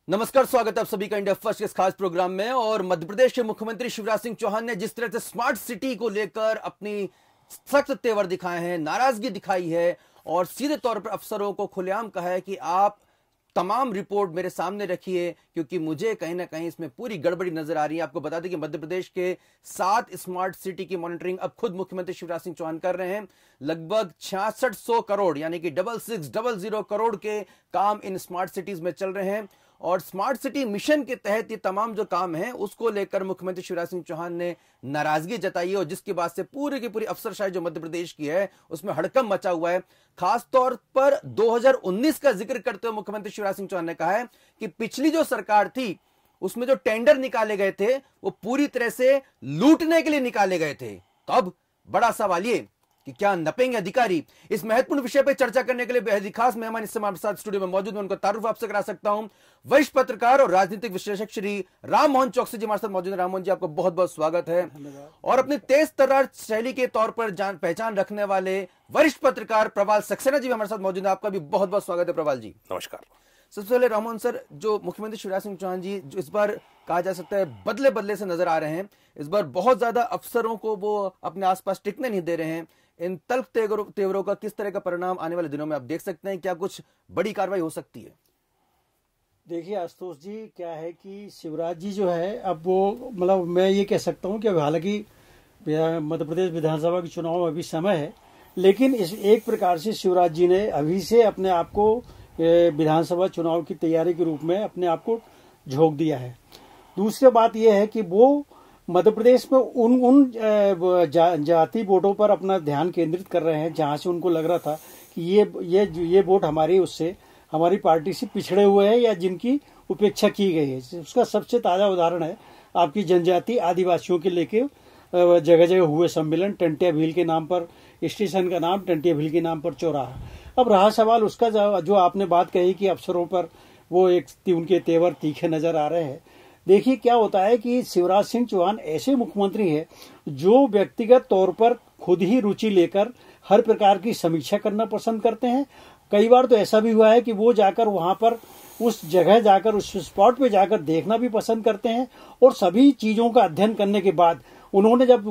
नमस्कार, स्वागत है आप सभी का इंडिया फर्स्ट के इस खास प्रोग्राम में। और मध्य प्रदेश के मुख्यमंत्री शिवराज सिंह चौहान ने जिस तरह से स्मार्ट सिटी को लेकर अपनी सख्त तेवर दिखाए हैं, नाराजगी दिखाई है और सीधे तौर पर अफसरों को खुलेआम कहा है कि आप तमाम रिपोर्ट मेरे सामने रखिए, क्योंकि मुझे कहीं ना कहीं इसमें पूरी गड़बड़ी नजर आ रही है। आपको बता दें कि मध्य प्रदेश के 7 स्मार्ट सिटी की मॉनिटरिंग अब खुद मुख्यमंत्री शिवराज सिंह चौहान कर रहे हैं। लगभग 6600 करोड़ यानी कि 6600 करोड़ के काम इन स्मार्ट सिटीज में चल रहे हैं। और स्मार्ट सिटी मिशन के तहत ये तमाम जो काम है उसको लेकर मुख्यमंत्री शिवराज सिंह चौहान ने नाराजगी जताई है, और जिसके बाद से पूरी की पूरी अफसरशाही जो मध्य प्रदेश की है उसमें हड़कंप मचा हुआ है। खासतौर पर 2019 का जिक्र करते हुए मुख्यमंत्री शिवराज सिंह चौहान ने कहा है कि पिछली जो सरकार थी उसमें जो टेंडर निकाले गए थे वो पूरी तरह से लूटने के लिए निकाले गए थे। तो अब बड़ा सवाल ये कि क्या नपेंगे अधिकारी। इस महत्वपूर्ण विषय पर चर्चा करने के लिए बेहद ही खास मेहमान इस समय हमारे साथ स्टूडियो में मौजूद हैं। उनका तारुफ आपसे करा सकता हूं। वरिष्ठ पत्रकार और राजनीतिक विश्लेषक श्री राम मोहन चौकसी जी हमारे साथ मौजूद हैं। राम मोहन जी, आपको बहुत बहुत स्वागत है। और अपनी तेज तर्रार शैली के तौर पर पहचान रखने वाले वरिष्ठ पत्रकार प्रवाल सक्सेना जी हमारे साथ मौजूद है। आपका भी बहुत बहुत स्वागत है प्रवाल जी। नमस्कार। सबसे पहले राम मोहन सर, जो मुख्यमंत्री शिवराज सिंह चौहान जी जो इस बार कहा जा सकता है बदले बदले से नजर आ रहे हैं, इस बार बहुत ज्यादा अफसरों को वो अपने आसपास टिकने नहीं दे रहे हैं। इन तल्ख तेवरों का किस तरह का परिणाम आने वाले दिनों में आप देख सकते हैं? क्या कुछ बड़ी कार्रवाई हो सकती है? देखिए आशुतोष जी, क्या है कि शिवराज जी जो है अब वो मतलब मैं ये कह सकता हूँ कि हालांकि मध्य प्रदेश विधानसभा के चुनाव में अभी समय है, लेकिन इस एक प्रकार से शिवराज जी ने अभी से अपने आप को विधानसभा चुनाव की तैयारी के रूप में अपने आप को झोंक दिया है। दूसरी बात यह है कि वो मध्य प्रदेश में उन जाति वोटों पर अपना ध्यान केंद्रित कर रहे हैं जहां से उनको लग रहा था कि ये वोट हमारी पार्टी से पिछड़े हुए हैं या जिनकी उपेक्षा की गई है। उसका सबसे ताजा उदाहरण है आपकी जनजाति आदिवासियों के लेके जगह जगह हुए सम्मेलन। टंटिया भील के नाम पर स्टेशन का नाम, टंटिया भील के नाम पर चौराहा। अब रहा सवाल उसका जो आपने बात कही कि अफसरों पर वो उनके तेवर तीखे नजर आ रहे हैं। देखिए क्या होता है कि शिवराज सिंह चौहान ऐसे मुख्यमंत्री हैं जो व्यक्तिगत तौर पर खुद ही रुचि लेकर हर प्रकार की समीक्षा करना पसंद करते हैं। कई बार तो ऐसा भी हुआ है कि वो जाकर वहां पर उस जगह जाकर उस स्पॉट पे जाकर देखना भी पसंद करते हैं, और सभी चीजों का अध्ययन करने के बाद उन्होंने जब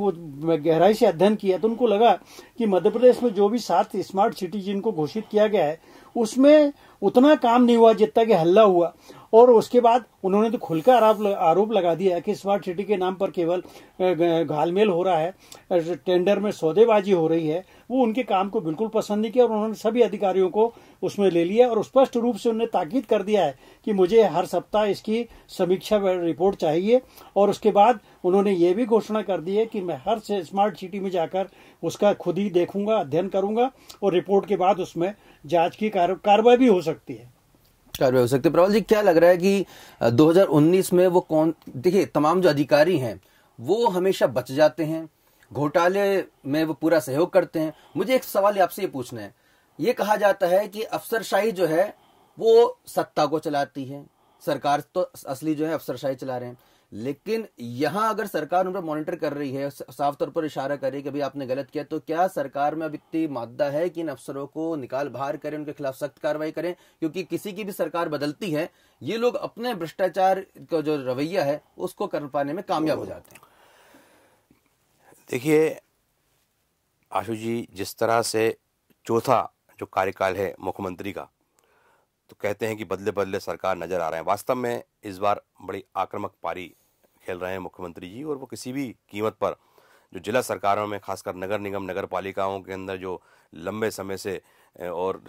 गहराई से अध्ययन किया तो उनको लगा कि मध्य प्रदेश में जो भी 7 स्मार्ट सिटी जिनको घोषित किया गया है उसमें उतना काम नहीं हुआ जितना कि हल्ला हुआ। और उसके बाद उन्होंने तो खुलकर आरोप लगा दिया कि स्मार्ट सिटी के नाम पर केवल घालमेल हो रहा है, टेंडर में सौदेबाजी हो रही है। वो उनके काम को बिल्कुल पसंद नहीं किया और उन्होंने सभी अधिकारियों को उसमें ले लिया और स्पष्ट रूप से उन्होंने ताकीद कर दिया है कि मुझे हर सप्ताह इसकी समीक्षा रिपोर्ट चाहिए। और उसके बाद उन्होंने ये भी घोषणा कर दी है कि मैं हर स्मार्ट सिटी में जाकर उसका खुद ही देखूंगा, अध्ययन करूंगा, और रिपोर्ट के बाद उसमें जांच की कार्रवाई भी हो सकती है। कार्रवाई हो सकती है। प्रवाल जी, क्या लग रहा है कि 2019 में वो कौन, देखिए तमाम जो अधिकारी हैं वो हमेशा बच जाते हैं, घोटाले में वो पूरा सहयोग करते हैं। मुझे एक सवाल आपसे ये पूछना है, ये कहा जाता है कि अफसरशाही जो है वो सत्ता को चलाती है, सरकार तो असली जो है अफसरशाही चला रहे हैं। लेकिन यहां अगर सरकार उन पर मॉनिटर कर रही है, साफ तौर पर इशारा कर रही है कि भाई आपने गलत किया, तो क्या सरकार में अब इतनी मादा है कि इन अफसरों को निकाल बाहर करें, उनके खिलाफ सख्त कार्रवाई करें? क्योंकि किसी की भी सरकार बदलती है, ये लोग अपने भ्रष्टाचार का जो रवैया है उसको कर पाने में कामयाब हो जाते हैं। देखिए आशु जी, जिस तरह से चौथा जो कार्यकाल है मुख्यमंत्री का, तो कहते हैं कि बदले बदले सरकार नजर आ रहे हैं। वास्तव में इस बार बड़ी आक्रामक पारी खेल रहे हैं मुख्यमंत्री जी, और वो किसी भी कीमत पर जो जिला सरकारों में, खासकर नगर निगम नगर पालिकाओं के अंदर जो लंबे समय से और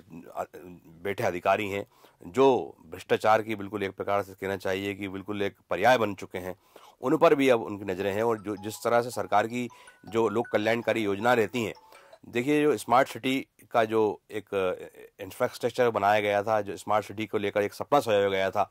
बैठे अधिकारी हैं, जो भ्रष्टाचार की बिल्कुल एक प्रकार से कहना चाहिए कि बिल्कुल एक पर्याय बन चुके हैं, उन पर भी अब उनकी नज़रें हैं। और जो जिस तरह से सरकार की जो लोक कल्याणकारी योजना रहती हैं, देखिए जो स्मार्ट सिटी का जो एक इंफ्रास्ट्रक्चर बनाया गया था, जो स्मार्ट सिटी को लेकर एक सपना सोचा गया था,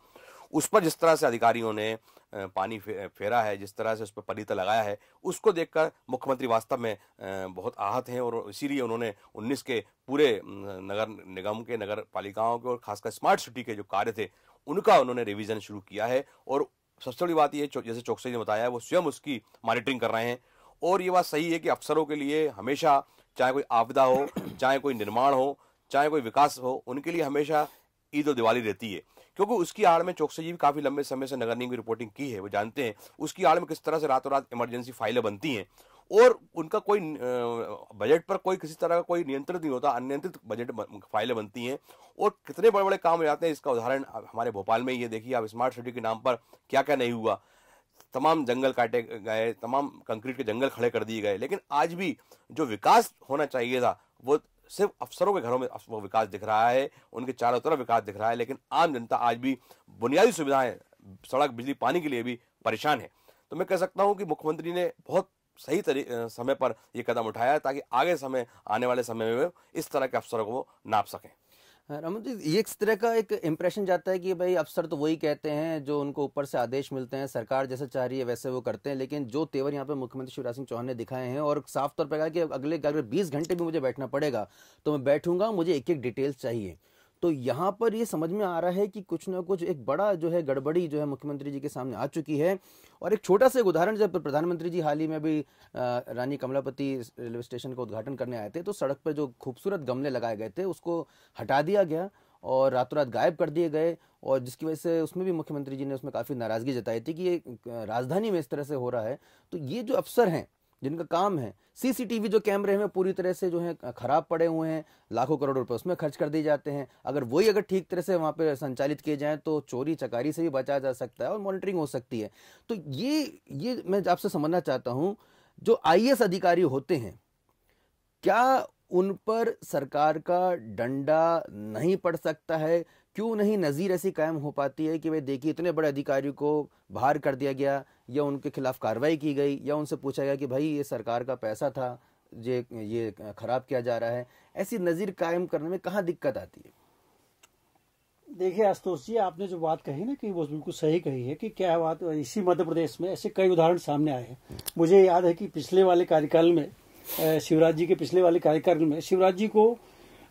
उस पर जिस तरह से अधिकारियों ने पानी फेरा है, जिस तरह से उस पर पलीता लगाया है, उसको देखकर मुख्यमंत्री वास्तव में बहुत आहत हैं। और इसीलिए उन्होंने 19 के पूरे नगर निगम के, नगर पालिकाओं के और खासकर स्मार्ट सिटी के जो कार्य थे उनका उन्होंने रिवीजन शुरू किया है। और सबसे बड़ी बात ये, जैसे चौकसी ने बताया, वो स्वयं उसकी मॉनिटरिंग कर रहे हैं। और ये बात सही है कि अफसरों के लिए हमेशा, चाहे कोई आपदा हो, चाहे कोई निर्माण हो, चाहे कोई विकास हो, उनके लिए हमेशा ईद और दिवाली रहती है, क्योंकि उसकी आड़ में चौकसी जी भी काफी लंबे समय से नगर निगम की रिपोर्टिंग की है, वो जानते हैं उसकी आड़ में किस तरह से रातों रात इमरजेंसी फाइलें बनती हैं और उनका कोई बजट पर कोई किसी तरह का कोई नियंत्रण नहीं होता, अनियंत्रित बजट फाइलें बनती हैं और कितने बड़े बड़े काम हो जाते हैं। इसका उदाहरण हमारे भोपाल में ये देखिए आप, स्मार्ट सिटी के नाम पर क्या क्या नहीं हुआ। तमाम जंगल काटे गए, तमाम कंक्रीट के जंगल खड़े कर दिए गए, लेकिन आज भी जो विकास होना चाहिए था वो सिर्फ अफसरों के घरों में वो विकास दिख रहा है, उनके चारों तरफ विकास दिख रहा है, लेकिन आम जनता आज भी बुनियादी सुविधाएं, सड़क, बिजली, पानी के लिए भी परेशान है। तो मैं कह सकता हूं कि मुख्यमंत्री ने बहुत सही समय पर यह कदम उठाया है ताकि आने वाले समय में इस तरह के अफसरों को नाप सकें। रमन जी, ये इस तरह का एक इम्प्रेशन जाता है कि भाई अफसर तो वही कहते हैं जो उनको ऊपर से आदेश मिलते हैं, सरकार जैसे चाह रही है वैसे वो करते हैं, लेकिन जो तेवर यहाँ पे मुख्यमंत्री शिवराज सिंह चौहान ने दिखाए हैं और साफ तौर पर कहा कि अगर 20 घंटे भी मुझे बैठना पड़ेगा तो मैं बैठूंगा, मुझे एक एक डिटेल्स चाहिए। तो यहाँ पर ये समझ में आ रहा है कि कुछ ना कुछ एक बड़ा जो है गड़बड़ी जो है मुख्यमंत्री जी के सामने आ चुकी है। और एक छोटा सा उदाहरण, जब प्रधानमंत्री जी हाल ही में भी रानी कमलापति रेलवे स्टेशन का उद्घाटन करने आए थे तो सड़क पर जो खूबसूरत गमले लगाए गए थे उसको हटा दिया गया और रातों रात गायब कर दिए गए, और जिसकी वजह से उसमें भी मुख्यमंत्री जी ने उसमें काफ़ी नाराज़गी जताई थी कि ये राजधानी में इस तरह से हो रहा है। तो ये जो अफसर हैं जिनका काम है, सीसीटीवी जो कैमरे हैं पूरी तरह से जो है खराब पड़े हुए हैं, लाखों करोड़ रुपए उसमें खर्च कर दिए जाते हैं। अगर वही अगर ठीक तरह से वहाँ पे संचालित किए जाएं तो चोरी चकारी से भी बचा जा सकता है और मॉनिटरिंग हो सकती है। तो ये मैं आपसे समझना चाहता हूँ, जो IAS अधिकारी होते हैं क्या उन पर सरकार का डंडा नहीं पड़ सकता है? क्यों नहीं नज़ीर ऐसी कायम हो पाती है कि भाई देखिए इतने बड़े अधिकारी को बाहर कर दिया गया या उनके खिलाफ कार्रवाई की गई या उनसे पूछा गया कि भाई ये सरकार का पैसा था, ये खराब किया जा रहा है। ऐसी नज़ीर कायम करने में कहाँ दिक्कत आती है? देखिए आशुतोष जी, आपने जो बात कही ना कि वो बिल्कुल सही कही है कि क्या बात, इसी मध्य प्रदेश में ऐसे कई उदाहरण सामने आए हैं। मुझे याद है कि पिछले वाले कार्यकाल में शिवराज जी के पिछले वाले कार्यकाल में शिवराज जी को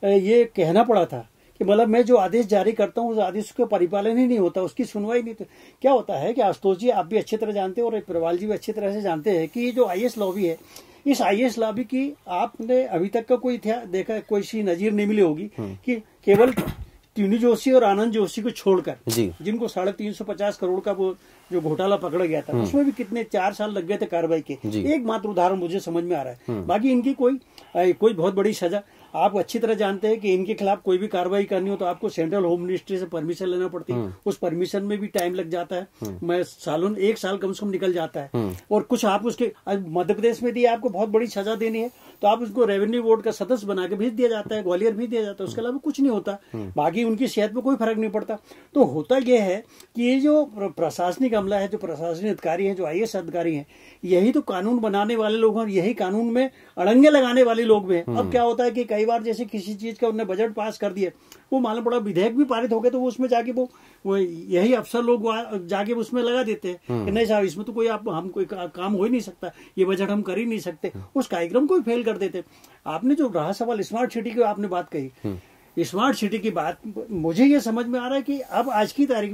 ये कहना पड़ा था कि मतलब मैं जो आदेश जारी करता हूँ उस आदेश का परिपालन ही नहीं होता, उसकी सुनवाई नहीं। तो क्या होता है कि आशुतोष जी आप भी अच्छी तरह जानते हैं और प्रवाल जी भी अच्छी तरह से जानते हैं कि ये जो IAS लॉबी है, इस IAS लॉबी की आपने अभी तक का कोई देखा, कोई सी नजीर नहीं मिली होगी कि केवल ट्यूनी जोशी और आनंद जोशी को छोड़कर जिनको 350 करोड़ का वो जो घोटाला पकड़ा गया था उसमें भी कितने 4 साल लग गए थे कार्रवाई के, एकमात्र उदाहरण मुझे समझ में आ रहा है। बाकी इनकी कोई बहुत बड़ी सजा, आप अच्छी तरह जानते हैं कि इनके खिलाफ कोई भी कार्रवाई करनी हो तो आपको सेंट्रल होम मिनिस्ट्री से परमिशन लेना पड़ती है, उस परमिशन में भी टाइम लग जाता है, मैं सालों 1 साल कम से कम निकल जाता है। और कुछ आप उसके मध्य प्रदेश में दिए आपको बहुत बड़ी सजा देनी है तो आप उसको रेवेन्यू बोर्ड का सदस्य बना के भेज दिया जाता है, ग्वालियर भेज दिया जाता है, उसके अलावा कुछ नहीं होता, बाकी उनकी सेहत पे कोई फर्क नहीं पड़ता। तो होता यह है कि ये जो प्रशासनिक अमला है, जो प्रशासनिक अधिकारी है, जो IAS अधिकारी हैं, यही तो कानून बनाने वाले लोग हैं, यही कानून में अड़ंगे लगाने वाले लोग भी हैं। अब क्या होता है कि कई बार जैसे किसी चीज का उन्होंने बजट पास कर दिया, वो मालूम पड़ा विधेयक भी पारित हो गए तो वो उसमें जाके वो यही अफसर लोग जाके उसमें लगा देते हैं कि नहीं साहब इसमें तो कोई हम कोई काम हो ही नहीं सकता, ये बजट हम कर ही नहीं सकते, उस कार्यक्रम को भी फेल कर देते। आपने जो रहा सवाल स्मार्ट सिटी की आपने बात कही, स्मार्ट सिटी की बात मुझे ये समझ में आ रहा है कि अब आज की तारीख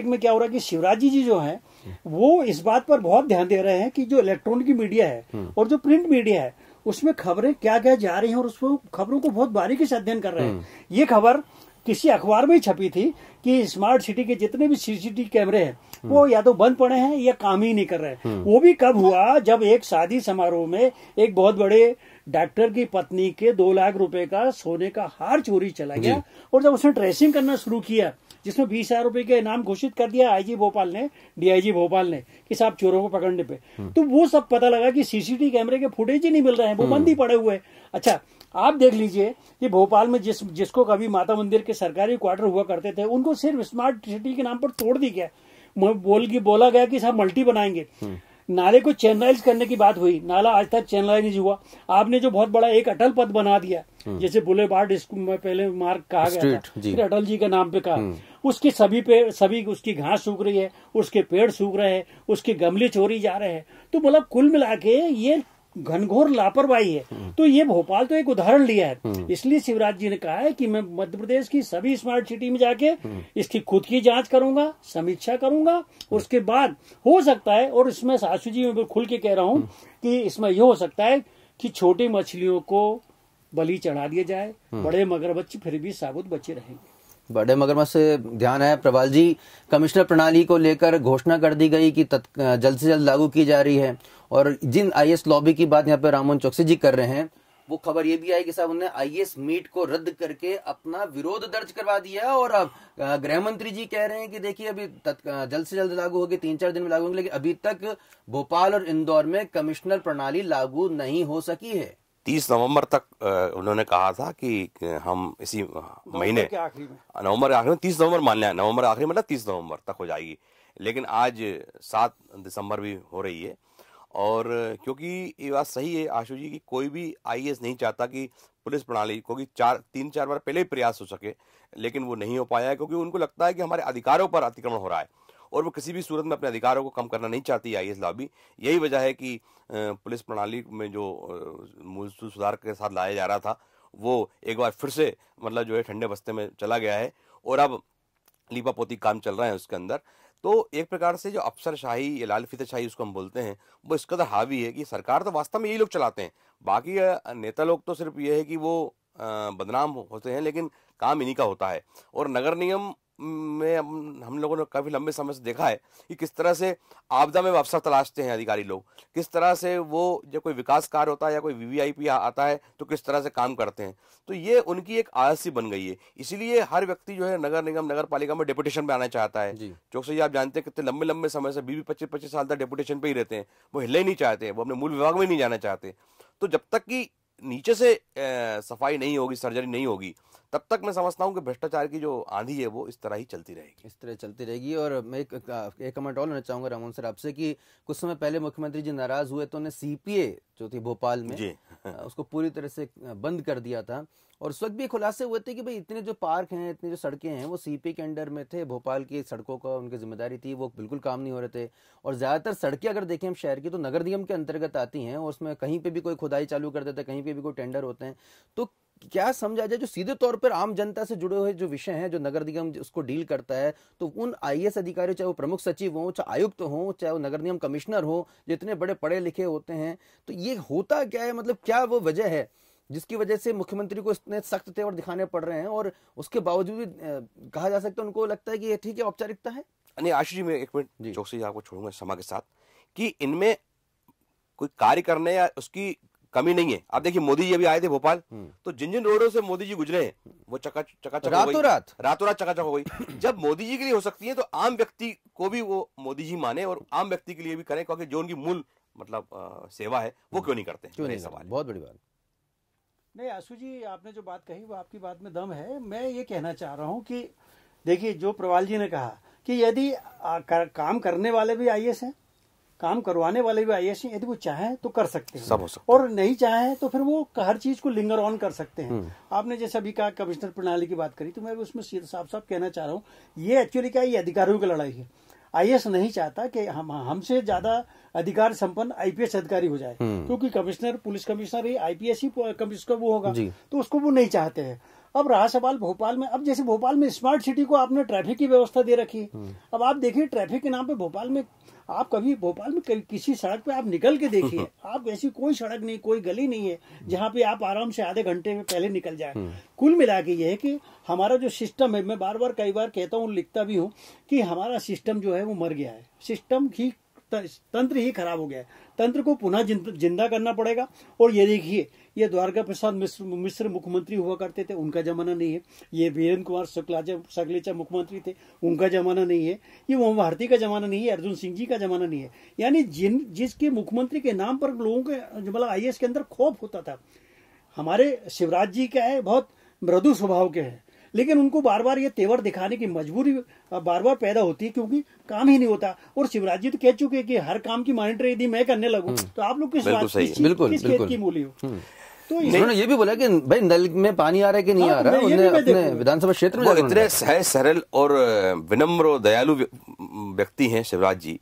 में क्या हो रहा है कि शिवराज जी जो है वो इस बात पर बहुत ध्यान दे रहे हैं कि जो इलेक्ट्रॉनिक मीडिया है और जो प्रिंट मीडिया है उसमें खबरें क्या क्या जा रही हैं और उस खबरों को बहुत बारीकी से अध्ययन कर रहे हैं। ये खबर किसी अखबार में ही छपी थी कि स्मार्ट सिटी के जितने भी CCTV कैमरे हैं वो या तो बंद पड़े हैं या काम ही नहीं कर रहे हैं। वो भी कब हुआ, जब एक शादी समारोह में एक बहुत बड़े डॉक्टर की पत्नी के 2 लाख रुपए का सोने का हार चोरी चला गया और जब उसने ट्रेसिंग करना शुरू किया जिसमें 20,000 रुपए का इनाम घोषित कर दिया IG भोपाल ने, DIG भोपाल ने कि साहब चोरों को पकड़ने पे, तो वो सब पता लगा कि CCTV कैमरे के फुटेज ही नहीं मिल रहे हैं, वो बंद ही पड़े हुए। अच्छा आप देख लीजिए कि भोपाल में जिसको कभी माता मंदिर के सरकारी क्वार्टर हुआ करते थे उनको सिर्फ स्मार्ट सिटी के नाम पर तोड़ दी गया, बोला गया कि साहब मल्टी बनाएंगे। नाले को चैनलाइज करने की बात हुई, नाला आज तक चैनलाइज नहीं हुआ। आपने जो बहुत बड़ा एक अटल पथ बना दिया जैसे बुलेवार्ड में पहले मार्ग कहा गया था, फिर अटल जी के नाम पे कहा, उसके सभी उसकी घास सूख रही है, उसके पेड़ सूख रहे हैं, उसके गमले चोरी जा रहे हैं। तो मतलब कुल मिला के ये घनघोर लापरवाही है। तो ये भोपाल तो एक उदाहरण लिया है, इसलिए शिवराज जी ने कहा है कि मैं मध्य प्रदेश की सभी स्मार्ट सिटी में जाके इसकी खुद की जांच करूंगा, समीक्षा करूंगा, उसके बाद हो सकता है, और इसमें सासू जी मैं खुल के कह रहा हूं कि इसमें यह हो सकता है कि छोटी मछलियों को बलि चढ़ा दिया जाए, बड़े मगरमच्छ फिर भी साबुत बचे रहेंगे। बड़े मगरमच्छ से ध्यान है प्रवाल जी, कमिश्नर प्रणाली को लेकर घोषणा कर दी गई कि जल्द से जल्द लागू की जा रही है, और जिन आईएएस लॉबी की बात यहाँ पे राममोहन चौकसी जी कर रहे हैं, वो खबर ये भी आई कि साहब उन्होंने आईएएस मीट को रद्द करके अपना विरोध दर्ज करवा दिया। और अब गृह मंत्री जी कह रहे हैं कि देखिए अभी जल्द से जल्द लागू होगी, 3-4 दिन में लागू होगी, लेकिन अभी तक भोपाल और इंदौर में कमिश्नर प्रणाली लागू नहीं हो सकी है। 30 नवंबर तक उन्होंने कहा था कि हम इसी महीने नवंबर आखिरी में 30 नवंबर मान लिया, नवंबर आखिरी मतलब 30 नवंबर तक हो जाएगी, लेकिन आज 7 दिसंबर भी हो रही है। और क्योंकि ये बात सही है आशु जी कि कोई भी आईएएस नहीं चाहता कि पुलिस प्रणाली, क्योंकि 3-4 बार पहले ही प्रयास हो सके, लेकिन वो नहीं हो पाया है, क्योंकि उनको लगता है कि हमारे अधिकारों पर अतिक्रमण हो रहा है और वो किसी भी सूरत में अपने अधिकारों को कम करना नहीं चाहती आईएएस लॉबी। यही वजह है कि पुलिस प्रणाली में जो मूल सुधार के साथ लाया जा रहा था वो एक बार फिर से मतलब जो है ठंडे बस्ते में चला गया है, और अब लीपापोती काम चल रहा है उसके अंदर। तो एक प्रकार से जो अफसरशाही या लाल फीताशाही उसको हम बोलते हैं, वो इस कदर हावी है कि सरकार तो वास्तव में यही लोग चलाते हैं, बाकी नेता लोग तो सिर्फ ये है कि वो बदनाम होते हैं, लेकिन काम इन्हीं का होता है। और नगर निगम में हम लोगों ने काफी लंबे समय से देखा है कि किस तरह से आपदा में अवसर तलाशते हैं अधिकारी लोग, किस तरह से वो जब कोई विकास कार्य होता है या कोई वीवीआईपी आता है तो किस तरह से काम करते हैं। तो ये उनकी एक आदत सी बन गई है, इसीलिए हर व्यक्ति जो है नगर निगम नगर पालिका में डेपुटेशन पे आना चाहता है। चौकसी जी आप जानते हैं कितने लंबे लंबे समय से 20-25 साल तक डेपुटेशन पे ही रहते हैं, वो हिले ही नहीं चाहते, वो अपने मूल विभाग में नहीं जाना चाहते। तो जब तक कि नीचे से सफाई नहीं होगी, सर्जरी नहीं होगी, तब तक मैं समझता हूं कि भ्रष्टाचार की जो आंधी है वो इस तरह ही चलती रहेगी, इस तरह चलती रहेगी। और मैं एक कमेंट और लेना चाहूंगा राममोहन सर आपसे कि कुछ समय पहले मुख्यमंत्री जी नाराज हुए तो उन्हें सीपीए जो थी भोपाल में उसको पूरी तरह से बंद कर दिया था, और उस वक्त भी खुलासे हुए थे कि भाई इतने जो पार्क हैं, इतने जो सड़कें हैं वो सीपीए के अंडर में थे, भोपाल की सड़कों का उनकी जिम्मेदारी थी, वो बिल्कुल काम नहीं हो रहे थे। और ज्यादातर सड़कें अगर देखें हम शहर की तो नगर निगम के अंतर्गत आती हैं, और उसमें कहीं पे भी कोई खुदाई चालू कर देता है, कहीं पे भी कोई टेंडर होते हैं। तो क्या समझा जाए जो सीधे तौर पर आम जनता से जुड़े हुए जो विषय हैं, जो नगर निगम उसको डील करता है, तो उन आईएएस अधिकारी, चाहे वो प्रमुख सचिव हो, चाहे आयुक्त हो, चाहे वो नगर निगम कमिश्नर हो, जितने बड़े पढ़े लिखे होते हैं, तो ये होता क्या है, मतलब क्या वो वजह है जिसकी वजह से मुख्यमंत्री को इतने सख्त तेवर दिखाने पड़ रहे हैं, और उसके बावजूद भी कहा जा सकता है उनको लगता है कि ये ठीक है, औपचारिकता है। नहीं आशीष जी, मैं एक मिनट चौकसी जी आपको छोड़ूंगा समा के साथ कि इनमें कोई कार्य करने या उसकी कमी नहीं है। आप देखिए मोदी जी अभी आए थे भोपाल, तो जिन जिन रोडों से मोदी जी गुजरे हैं वो चकाचक रातों रात चकाचक हो गई। जब मोदी जी के लिए हो सकती है तो आम व्यक्ति को भी वो मोदी जी माने और आम व्यक्ति के लिए भी करें, क्योंकि जो उनकी मूल मतलब सेवा है वो क्यों नहीं करते हैं, क्यों नहीं सवाल। बहुत बड़ी बात। नहीं आशु जी, आपने जो बात कही वो आपकी बात में दम है। मैं ये कहना चाह रहा हूँ कि देखिए जो प्रवाल जी ने कहा कि यदि काम करने वाले भी आईएएस हैं, काम करवाने वाले भी आईएएस हैं, यदि वो चाहे तो कर सकते हैं, सब हो सकता और नहीं चाहे तो फिर वो हर चीज को लिंगर ऑन कर सकते हैं। आपने जैसे अभी कहा कमिश्नर प्रणाली की बात करी, तो मैं उसमें साफ साफ कहना चाह रहा हूँ, ये एक्चुअली क्या, ये अधिकारियों की लड़ाई है। आईएएस नहीं चाहता कि हमसे ज्यादा अधिकार संपन्न आईपीएस अधिकारी हो जाए, क्योंकि कमिश्नर, पुलिस कमिश्नर ही आईपीएस ही कमिश्नर वो होगा, तो उसको वो नहीं चाहते हैं। अब रहा सवाल भोपाल में, अब जैसे भोपाल में स्मार्ट सिटी को आपने ट्रैफिक की व्यवस्था दे रखी है। अब आप देखिए ट्रैफिक के नाम पे भोपाल में, आप कभी भोपाल में किसी सड़क पे आप निकल के देखिए, आप ऐसी कोई सड़क नहीं, कोई गली नहीं है जहाँ पे आप आराम से आधे घंटे में पहले निकल जाए। कुल मिला के ये है कि हमारा जो सिस्टम है, मैं बार बार कई बार कहता हूँ, लिखता भी हूँ कि हमारा सिस्टम जो है वो मर गया है, सिस्टम ही तंत्र ही खराब हो गया है, तंत्र को पुनः जिंदा करना पड़ेगा। और ये देखिए, ये द्वारका प्रसाद मिश्र मुख्यमंत्री हुआ करते थे, उनका जमाना नहीं है। ये वीरेंद्र कुमार सकलेचा मुख्यमंत्री थे, उनका जमाना नहीं है। ये उमा भारती का जमाना नहीं है, अर्जुन सिंह जी का जमाना नहीं है। यानी जिसके मुख्यमंत्री के नाम पर लोगों के मतलब आईएएस के अंदर खौफ होता था। हमारे शिवराज जी क्या है, बहुत मृदु स्वभाव के हैं, लेकिन उनको बार बार ये तेवर दिखाने की मजबूरी बार बार पैदा होती है, क्योंकि काम ही नहीं होता। और शिवराज जी तो कह चुके हैं कि हर काम की मॉनिटरी यदि मैं करने लगूं तो आप लोग किस खेत की मूली हो। तो उन्होंने ये भी बोला कि भाई नल में पानी आ रहा है कि नहीं आ रहा, उन्होंने अपने विधानसभा क्षेत्र में इतने सहज सरल और विनम्र और दयालु व्यक्ति हैं शिवराज जी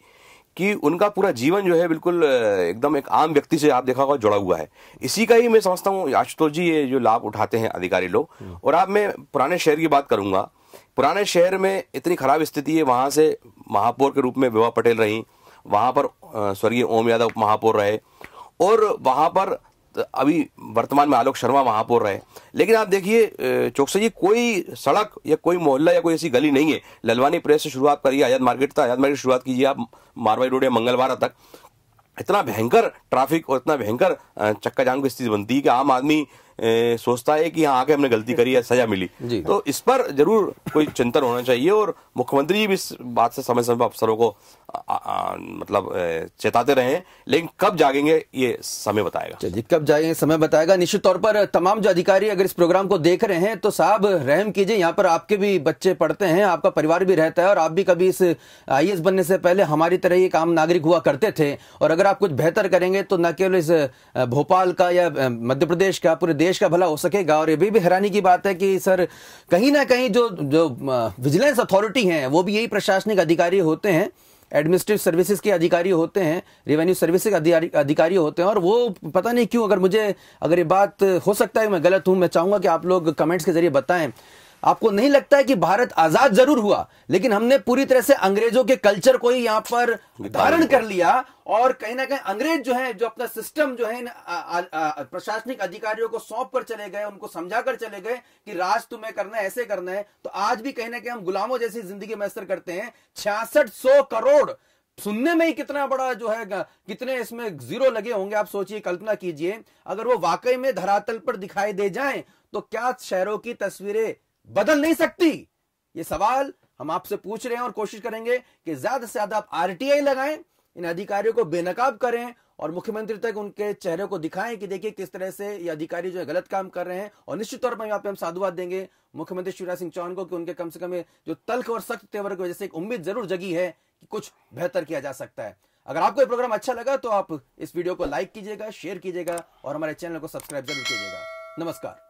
कि उनका पूरा जीवन जो है बिल्कुल एकदम एक आम व्यक्ति से आप देखा होगा जुड़ा हुआ है। इसी का ही मैं समझता हूँ आशुतोष जी ये जो लाभ उठाते हैं अधिकारी लोग। और अब मैं पुराने शहर की बात करूंगा। पुराने शहर में इतनी खराब स्थिति है, वहां से महापौर के रूप में विभा पटेल रही, वहां पर स्वर्गीय ओम यादव महापौर रहे, और वहां पर अभी वर्तमान में आलोक शर्मा महापौर रहे। लेकिन आप देखिए चौकसी जी, कोई सड़क या कोई मोहल्ला या कोई ऐसी गली नहीं है। ललवानी प्रेस से शुरुआत करिए, आजाद मार्केट था, आजाद मार्केट से शुरुआत कीजिए आप मारवाड़ी रोड या मंगलवार तक, इतना भयंकर ट्रैफिक और इतना भयंकर चक्का जाम की स्थिति बनती है कि आम आदमी सोचता है कि यहाँ आके हमने गलती करी है, सजा मिली। तो इस पर जरूर कोई चिंतन होना चाहिए और मुख्यमंत्री जी भी इस बात से समय समय पर अफसरों को मतलब चेताते रहे। लेकिन कब जागेंगे ये समय बताएगा। जी, कब जाएंगे समय बताएगा। निश्चित तौर पर तमाम जो अधिकारी अगर इस प्रोग्राम को देख रहे हैं तो साहब रहम कीजिए, यहाँ पर आपके भी बच्चे पढ़ते हैं, आपका परिवार भी रहता है और आप भी कभी इस IAS बनने से पहले हमारी तरह ही एक आम नागरिक हुआ करते थे। और अगर आप कुछ बेहतर करेंगे तो न केवल इस भोपाल का या मध्य प्रदेश का, पूरे देश का भला हो सकेगा। और ये भी हैरानी की बात है कि सर कहीं ना कहीं जो विजिलेंस अथॉरिटी हैं वो भी यही प्रशासनिक अधिकारी होते हैं, एडमिनिस्ट्रेटिव सर्विसेज के अधिकारी होते हैं, रेवेन्यू सर्विस के अधिकारी होते हैं। और वो पता नहीं क्यों, अगर ये बात हो सकता है मैं गलत हूं, मैं चाहूंगा कि आप लोग कमेंट्स के जरिए बताएं, आपको नहीं लगता है कि भारत आजाद जरूर हुआ लेकिन हमने पूरी तरह से अंग्रेजों के कल्चर को ही यहां पर धारण कर लिया और कहीं ना कहीं अंग्रेज जो है, जो अपना सिस्टम जो है प्रशासनिक अधिकारियों को सौंप कर चले गए, उनको समझा कर चले गए कि राज तुम्हें करना है, ऐसे करना है। तो आज भी कहीं ना कहीं हम गुलामों जैसी जिंदगी में असर करते हैं। 6600 करोड़ सुनने में ही कितना बड़ा जो है, कितने इसमें जीरो लगे होंगे, आप सोचिए, कल्पना कीजिए। अगर वो वाकई में धरातल पर दिखाई दे जाएं तो क्या शहरों की तस्वीरें बदल नहीं सकती? ये सवाल हम आपसे पूछ रहे हैं और कोशिश करेंगे कि ज्यादा से ज्यादा आप RTI लगाएं, इन अधिकारियों को बेनकाब करें और मुख्यमंत्री तक उनके चेहरे को दिखाएं कि देखिए किस तरह से ये अधिकारी जो है गलत काम कर रहे हैं। और निश्चित तौर पर यहाँ पे हम साधुवाद देंगे मुख्यमंत्री शिवराज सिंह चौहान को कि उनके कम से कम जो तल्ख और सख्त तेवर की वजह से एक उम्मीद जरूर जगी है कि कुछ बेहतर किया जा सकता है। अगर आपको ये प्रोग्राम अच्छा लगा तो आप इस वीडियो को लाइक कीजिएगा, शेयर कीजिएगा और हमारे चैनल को सब्सक्राइब जरूर कीजिएगा। नमस्कार।